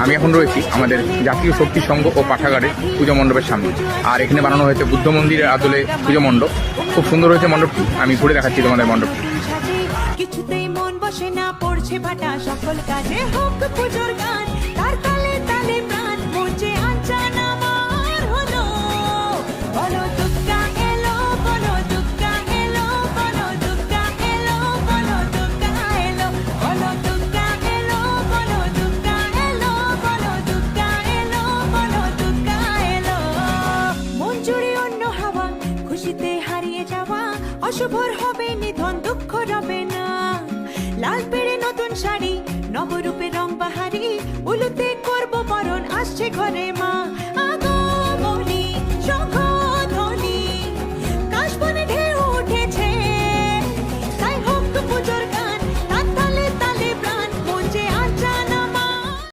আমি এখন রয়েছি আমাদের জাতীয় শক্তি সংঘ ও পাঠাগারের পুজো মণ্ডপের সামনে। আর এখানে বানানো হয়েছে বুদ্ধ মন্দিরের আদলে পুজো মণ্ডপ। খুব সুন্দর হয়েছে মণ্ডপটি, আমি ঘুরে দেখাচ্ছি তোমাদের মণ্ডপটি। কিছুতেই মন বসে না, পড়ছে ভাটা সকল কাজে, হোক পুজোর গান তার তালে তালে প্রাণ মঞ্চে আনচান আমার হলো। বলো দুর্গা এলো, বলো দুর্গা এলো, বলো দুর্গা এলো, বলো দুর্গা এলো, বলো দুর্গা এলো, বলো দুর্গা এলো, বলো দুর্গা এলো, বলো দুর্গা এলো। মন জুড়ে অন্য হাওয়া, খুশিতে হারিয়ে যাওয়া অশুভর হবে নিধন, দুঃখ রবে না। লাল পেড়ে নতুন শাড়ি, নবরূপে রং বাহারি, উলুতে করবো বরণ, আসছে ঘরে